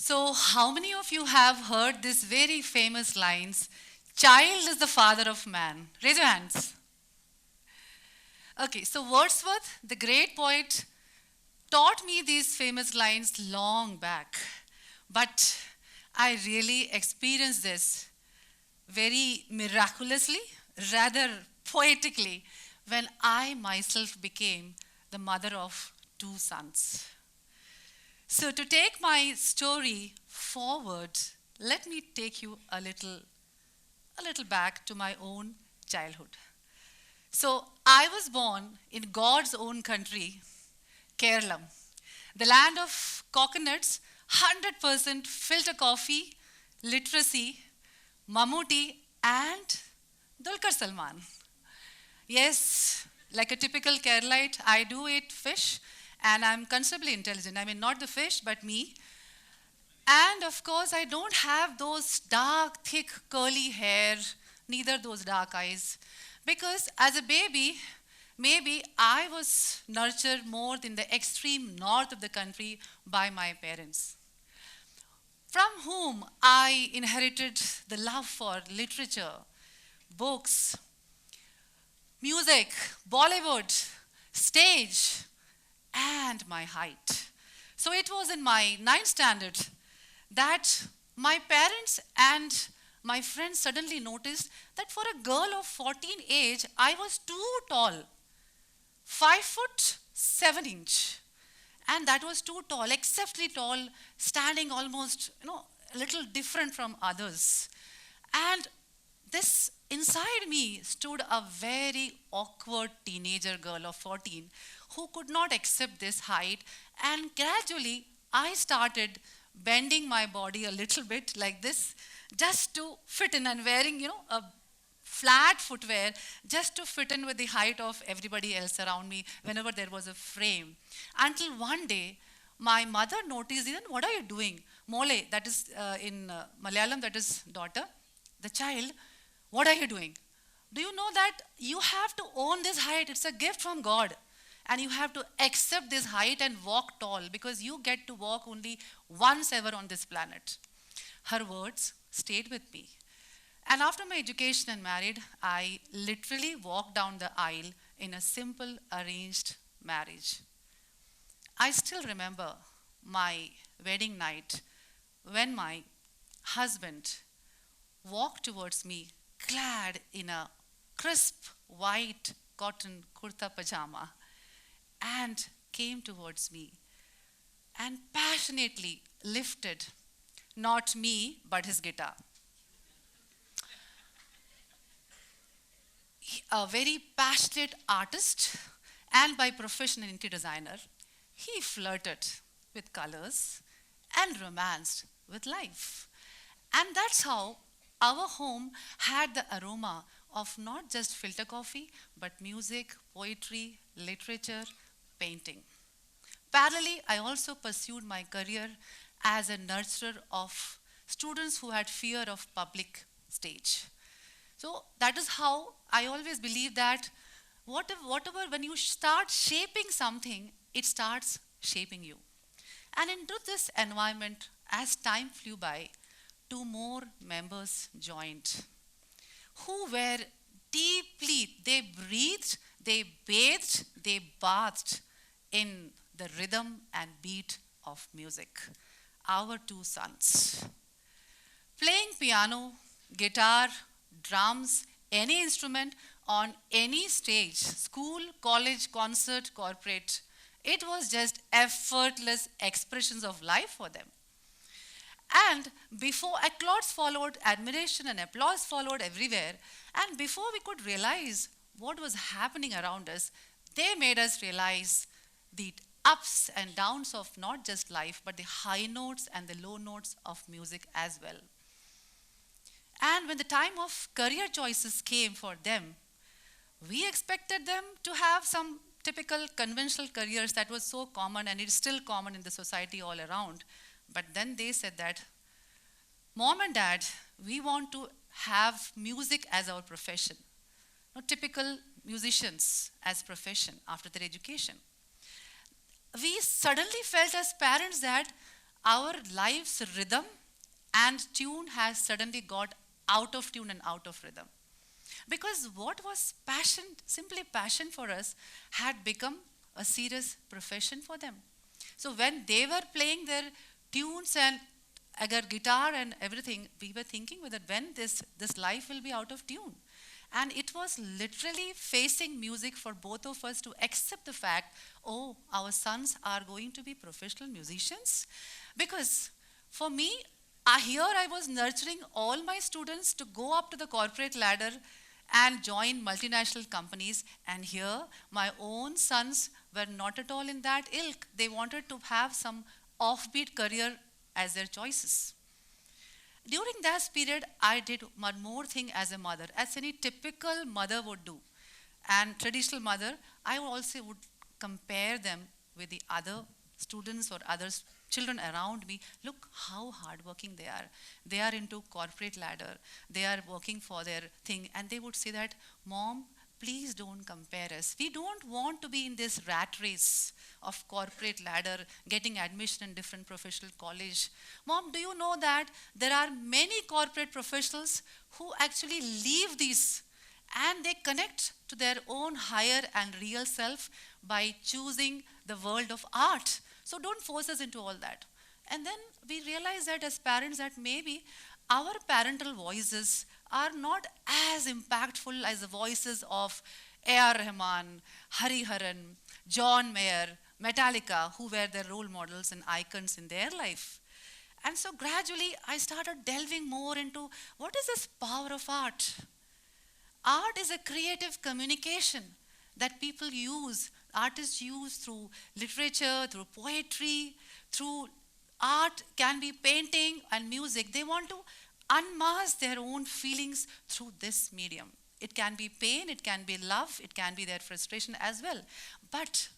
So, how many of you have heard these very famous lines, child is the father of man? Raise your hands. Okay, so Wordsworth, the great poet, taught me these famous lines long back. But I really experienced this very miraculously, rather poetically, when I myself became the mother of two sons. So, to take my story forward, let me take you a little back to my own childhood. So, I was born in God's own country, Kerala, the land of coconuts, 100% filter coffee, literacy, Mammootty, and Dulquer Salman. Yes, like a typical Keralite, I do eat fish and I'm considerably intelligent. I mean, not the fish, but me. And of course, I don't have those dark, thick, curly hair, neither those dark eyes. Because as a baby, maybe I was nurtured more in the extreme north of the country by my parents, from whom I inherited the love for literature, books, music, Bollywood, stage, and my height. So it was in my ninth standard that my parents and my friends suddenly noticed that for a girl of 14 age, I was too tall, 5 foot 7 inch. And that was too tall, exceptionally tall, standing almost, a little different from others. And this inside me stood a very awkward teenager girl of 14 who could not accept this height. And gradually, I started bending my body a little bit like this just to fit in and wearing, a flat footwear just to fit in with the height of everybody else around me whenever there was a frame. Until one day, my mother noticed, what are you doing? Mole, that is in Malayalam, that is daughter, the child, what are you doing? Do you know that you have to own this height? It's a gift from God. And you have to accept this height and walk tall because you get to walk only once ever on this planet. Her words stayed with me. And after my education and married, I literally walked down the aisle in a simple arranged marriage. I still remember my wedding night when my husband walked towards me clad in a crisp white cotton kurta pajama and came towards me and passionately lifted not me but his guitar. A very passionate artist and by profession an interior designer, he flirted with colors and romanced with life. And that's how our home had the aroma of not just filter coffee, but music, poetry, literature, painting. Parallelly, I also pursued my career as a nurturer of students who had fear of public stage. So that is how I always believe that whatever, when you start shaping something, it starts shaping you. And into this environment, as time flew by, 2 more members joined who were deeply, they breathed, they bathed, they bathed in the rhythm and beat of music. Our 2 sons. Playing piano, guitar, drums, any instrument on any stage, school, college, concert, corporate, it was just effortless expressions of life for them. And before applause followed, admiration and applause followed everywhere. And before we could realize what was happening around us, they made us realize the ups and downs of not just life, but the high notes and the low notes of music as well. And when the time of career choices came for them, we expected them to have some typical conventional careers that was so common and it's still common in the society all around. But then they said that, Mom and Dad, we want to have music as our profession. Not typical musicians as profession after their education. We suddenly felt as parents that our life's rhythm and tune has suddenly got out of tune and out of rhythm. Because what was passion, simply passion for us, had become a serious profession for them. So when they were playing their tunes and agar guitar and everything, we were thinking that when this life will be out of tune. And it was literally facing music for both of us to accept the fact, oh, our sons are going to be professional musicians. Because for me, here I was nurturing all my students to go up to the corporate ladder and join multinational companies. And here, my own sons were not at all in that ilk. They wanted to have some offbeat career as their choices. During that period, I did one more thing as a mother, as any typical mother would do. And traditional mother, I also would compare them with the other students or other children around me. Look how hardworking they are. They are into corporate ladder. They are working for their thing. And they would say that, Mom, please don't compare us. We don't want to be in this rat race of corporate ladder, getting admission in different professional college. Mom, do you know that there are many corporate professionals who actually leave these and they connect to their own higher and real self by choosing the world of art. So don't force us into all that. And then we realize that as parents that maybe our parental voices are not as impactful as the voices of A.R. Rahman, Hariharan, John Mayer, Metallica, who were their role models and icons in their life. And so gradually I started delving more into what is this power of art? Art is a creative communication that people use, artists use through literature, through poetry, through art, can be painting and music. They want to unmask their own feelings through this medium. It can be pain, it can be love, it can be their frustration as well. But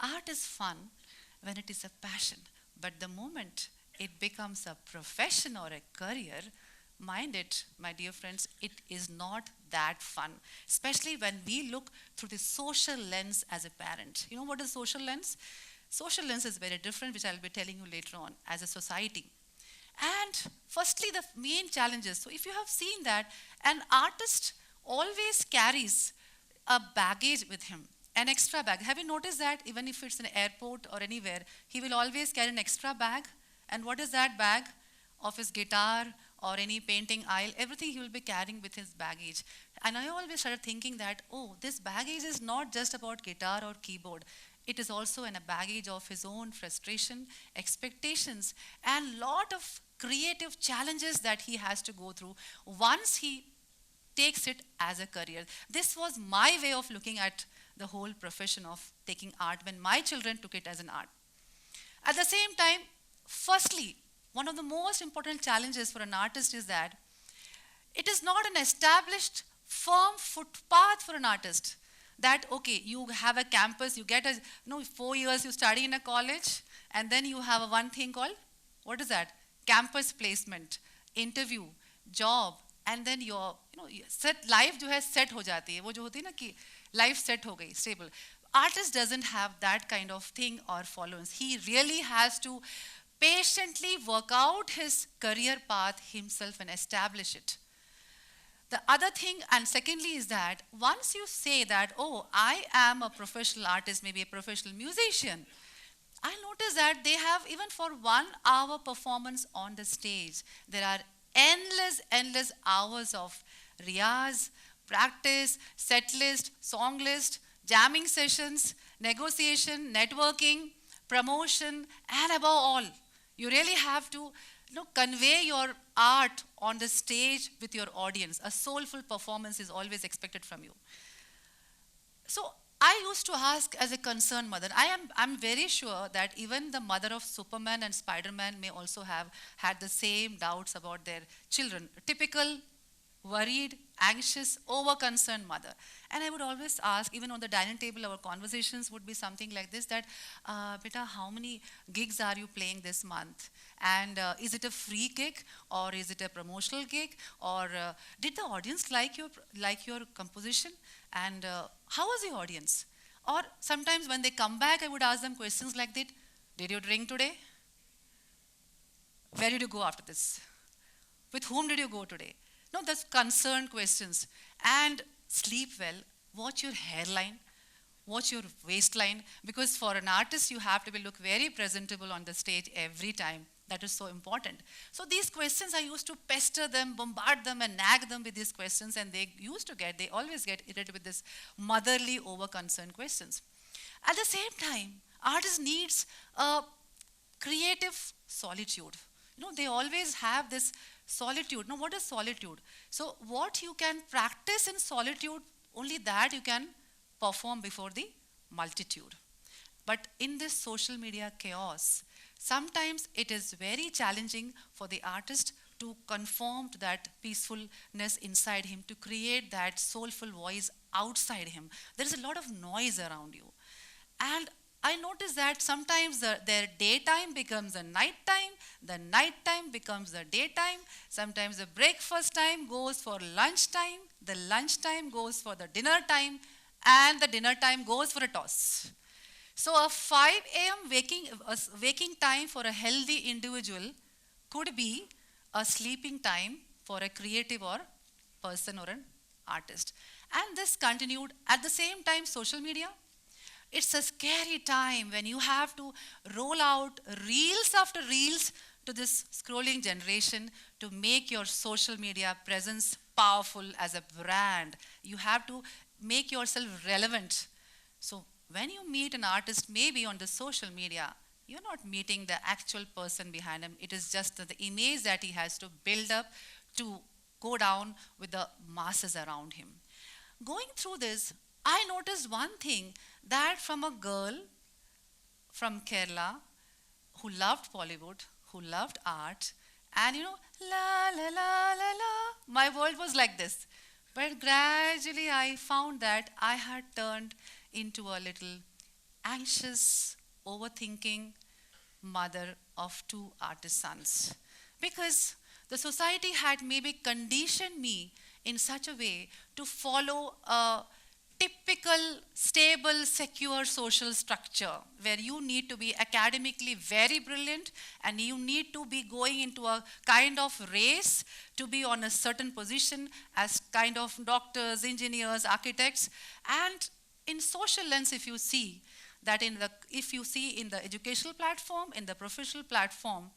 art is fun when it is a passion. But the moment it becomes a profession or a career, mind it, my dear friends, it is not that fun. Especially when we look through the social lens as a parent. You know what is social lens? Social lens is very different, which I'll be telling you later on, as a society. And firstly, the main challenges. So if you have seen that, an artist always carries a baggage with him, an extra bag. Have you noticed that even if it's an airport or anywhere, he will always carry an extra bag? And what is that bag? Of his guitar or any painting aisle, everything he will be carrying with his baggage. And I always started thinking that, oh, this baggage is not just about guitar or keyboard. It is also a baggage of his own frustration, expectations, and lot of creative challenges that he has to go through once he takes it as a career. This was my way of looking at the whole profession of taking art when my children took it as an art. At the same time, firstly, one of the most important challenges for an artist is that it is not an established firm footpath for an artist. That, okay, you have a campus, you get 4 years you study in a college, and then you have one thing called, what is that? Campus placement, interview, job, and then your, set life जो है set हो जाती है. वो जो होती है ना कि life set हो गई, stable. Artist doesn't have that kind of thing or followings. He really has to patiently work out his career path himself and establish it. The other thing, and secondly, is that once you say that, oh, I am a professional artist, maybe a professional musician, I notice that they have, even for 1 hour performance on the stage, there are endless hours of riyaz, practice, set list, song list, jamming sessions, negotiation, networking, promotion, and above all, you really have to convey your art on the stage with your audience. A soulful performance is always expected from you. So I used to ask as a concerned mother, I'm very sure that even the mother of Superman and Spider-Man may also have had the same doubts about their children. Typical, worried, anxious, over-concerned mother. And I would always ask, even on the dining table, our conversations would be something like this, that, beta, how many gigs are you playing this month? And is it a free gig, or is it a promotional gig? Or did the audience like your composition? And how was the audience? Or sometimes when they come back, I would ask them questions like that, did you drink today? Where did you go after this? With whom did you go today? No, that's concerned questions. And sleep well, watch your hairline, watch your waistline, because for an artist, you have to look very presentable on the stage every time. That is so important. So these questions, I used to pester them, bombard them, and nag them with these questions, and they always get irritated with this motherly, over-concerned questions. At the same time, artist needs a creative solitude. They always have this solitude. Now, what is solitude? So what you can practice in solitude, only that you can perform before the multitude. But in this social media chaos, sometimes it is very challenging for the artist to conform to that peacefulness inside him, to create that soulful voice outside him. There is a lot of noise around you. And I notice that sometimes their daytime becomes the nighttime becomes the daytime, sometimes the breakfast time goes for lunchtime, the lunchtime goes for the dinner time, and the dinner time goes for a toss. So a 5 a.m. waking time for a healthy individual could be a sleeping time for a creative or person or an artist. And this continued. At the same time, social media, it's a scary time when you have to roll out reels after reels to this scrolling generation to make your social media presence powerful as a brand. You have to make yourself relevant. So when you meet an artist, maybe on the social media, you're not meeting the actual person behind him. It is just the image that he has to build up to go down with the masses around him. Going through this, I noticed one thing, that from a girl from Kerala who loved Bollywood, who loved art, and la la la la la, my world was like this. But gradually I found that I had turned into a little anxious, overthinking mother of 2 artist sons. Because the society had maybe conditioned me in such a way to follow a typical, stable, secure social structure where you need to be academically very brilliant and you need to be going into a kind of race to be on a certain position as kind of doctors, engineers, architects. And in social lens, if you see in the educational platform, in the professional platform,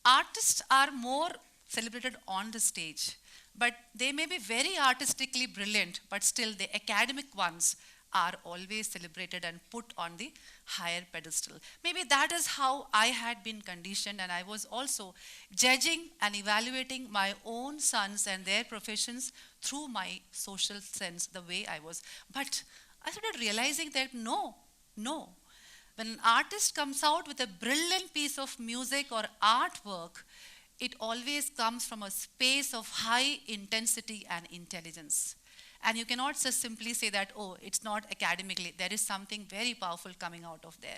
artists are more celebrated on the stage. But they may be very artistically brilliant, but still the academic ones are always celebrated and put on the higher pedestal. Maybe that is how I had been conditioned, and I was also judging and evaluating my own sons and their professions through my social sense, the way I was. But I started realizing that no. When an artist comes out with a brilliant piece of music or artwork, it always comes from a space of high intensity and intelligence. And you cannot just simply say that, oh, it's not academically. There is something very powerful coming out of there.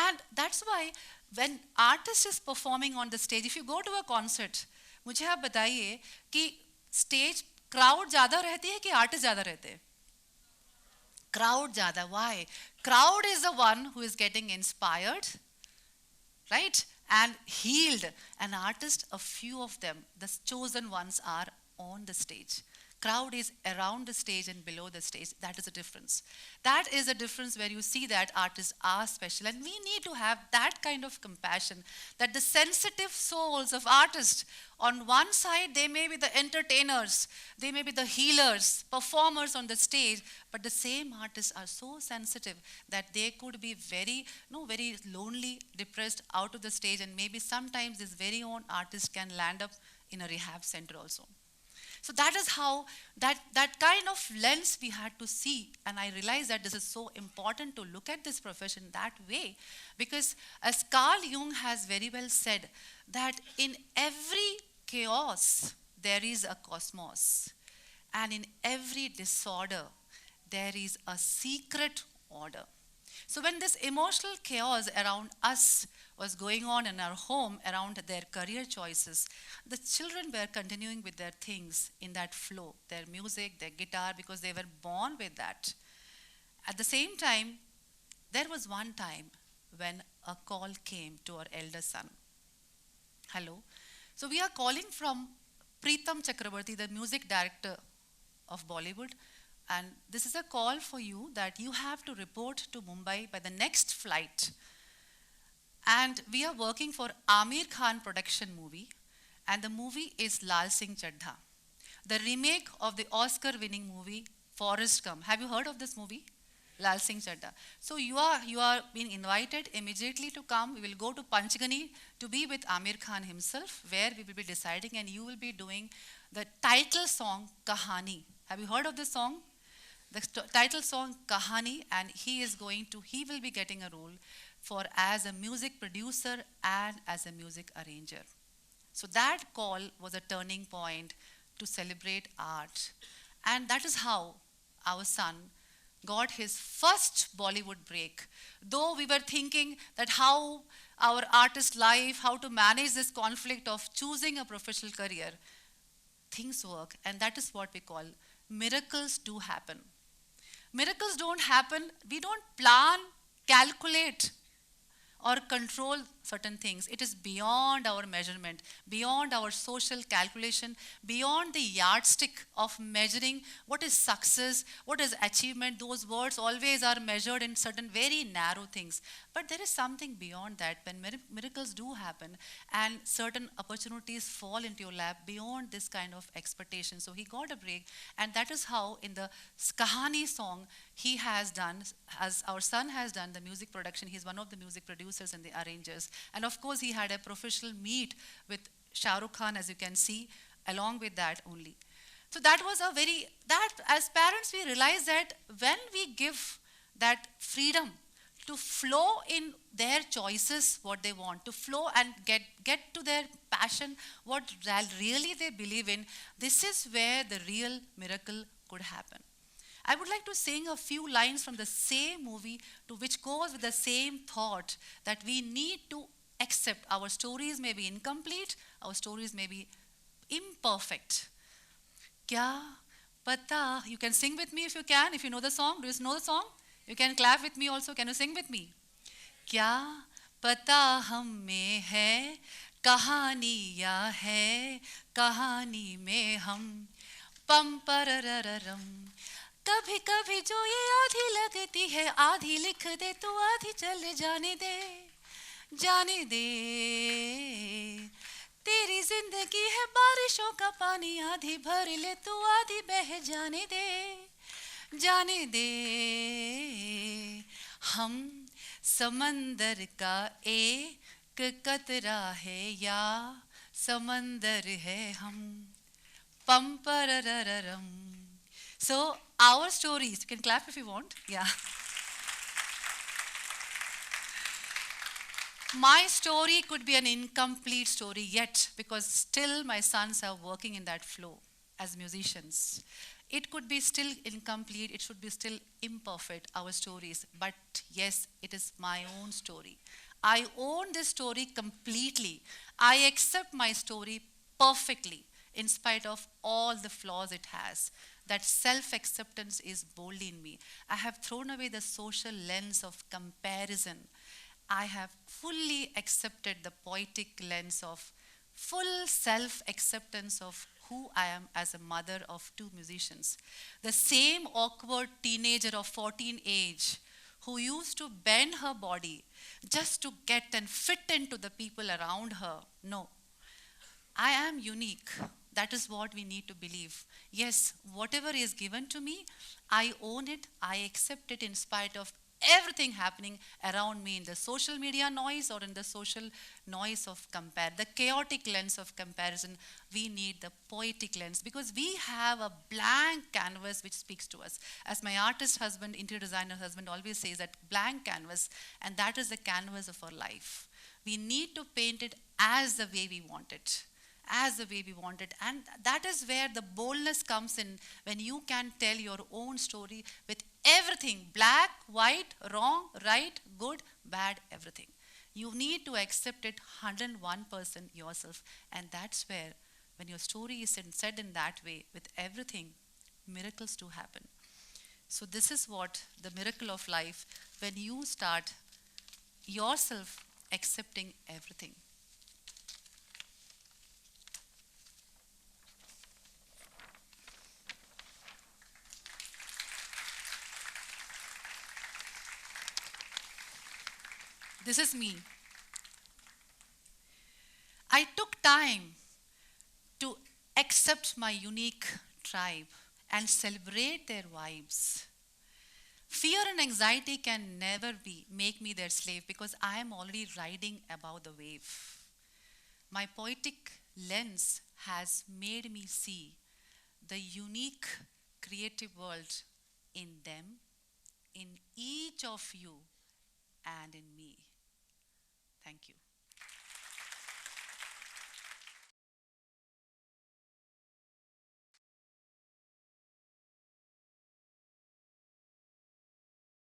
And that's why when artist is performing on the stage, if you go to a concert, मुझे आप बताइए कि stage crowd ज़्यादा रहती है कि artist ज़्यादा रहते हैं? Crowd ज़्यादा. Why? Crowd is the one who is getting inspired, right? And healed. An artist, a few of them, the chosen ones, are on the stage. Crowd is around the stage and below the stage. That is a difference. That is a difference where you see that artists are special. And we need to have that kind of compassion, that the sensitive souls of artists, on one side, they may be the entertainers, they may be the healers, performers on the stage, but the same artists are so sensitive that they could be very lonely, depressed out of the stage, and maybe sometimes this very own artist can land up in a rehab center also. So that is how, that kind of lens we had to see. And I realized that this is so important to look at this profession that way. Because as Carl Jung has very well said, that in every chaos, there is a cosmos. And in every disorder, there is a secret order. So when this emotional chaos around us was going on in our home around their career choices, the children were continuing with their things in that flow, their music, their guitar, because they were born with that. At the same time, there was one time when a call came to our elder son. Hello. So we are calling from Preetam Chakrabarti, the music director of Bollywood. And this is a call for you that you have to report to Mumbai by the next flight. And we are working for Amir Khan production movie. And the movie is Lal Singh Chaddha, the remake of the Oscar-winning movie Forrest Gump. Have you heard of this movie? Lal Singh Chaddha. So you are being invited immediately to come. We will go to Panchgani to be with Amir Khan himself, where we will be deciding, and you will be doing the title song Kahani. Have you heard of this song? The title song Kahani, and he will be getting a role for as a music producer and as a music arranger. So that call was a turning point to celebrate art, and that is how our son got his first Bollywood break. Though we were thinking that how our artist life, how to manage this conflict of choosing a professional career, things work, and that is what we call miracles do happen. Miracles don't happen, we don't plan, calculate, or control certain things. It is beyond our measurement, beyond our social calculation, beyond the yardstick of measuring what is success, what is achievement. Those words always are measured in certain very narrow things. But there is something beyond that when miracles do happen and certain opportunities fall into your lap beyond this kind of expectation. So he got a break, and that is how in the Kahani song he has done, as our son has done the music production. He's one of the music producers and the arrangers. And of course, he had a professional meet with Shah Rukh Khan, as you can see, along with that only. So that was as parents, we realize that when we give that freedom to flow in their choices, what they want, to flow and get to their passion, what really they believe in, this is where the real miracle could happen. I would like to sing a few lines from the same movie which goes with the same thought that we need to accept our stories may be incomplete, our stories may be imperfect. Kya pata, you can sing with me if you can, if you know the song. Do you know the song? You can clap with me also. Can you sing with me? Kya pata hum mein hai, kahaniyan hai, kahani mein hum, pam parararam. कभी कभी जो ये आधी लगती है, आधी लिख दे तो आधी चले जाने दे तेरी जिंदगी है बारिशों का पानी, आधी भर ले तो आधी बह जाने दे हम समंदर का एक कतरा है या समंदर है हम, पम परररम. So our stories, you can clap if you want, yeah. My story could be an incomplete story yet, because still my sons are working in that flow as musicians. It could be still incomplete, it should be still imperfect, our stories, but yes, it is my own story. I own this story completely. I accept my story perfectly, in spite of all the flaws it has. That self-acceptance is bold in me. I have thrown away the social lens of comparison. I have fully accepted the poetic lens of full self-acceptance of who I am as a mother of two musicians. The same awkward teenager of 14 age who used to bend her body just to get and fit into the people around her. No, I am unique. That is what we need to believe. Yes, whatever is given to me, I own it, I accept it in spite of everything happening around me in the social media noise or in the social noise of the chaotic lens of comparison. We need the poetic lens, because we have a blank canvas which speaks to us. As my artist husband, interior designer husband always says, that blank canvas, and that is the canvas of our life. We need to paint it as the way we want it. And that is where the boldness comes in, when you can tell your own story with everything, black, white, wrong, right, good, bad, everything. You need to accept it 101% yourself, and that's where, when your story is said in that way, with everything, miracles do happen. So this is what the miracle of life, when you start yourself accepting everything. This is me. I took time to accept my unique tribe and celebrate their vibes. Fear and anxiety can never make me their slave because I am already riding above the wave. My poetic lens has made me see the unique creative world in them, in each of you, and in me. Thank you.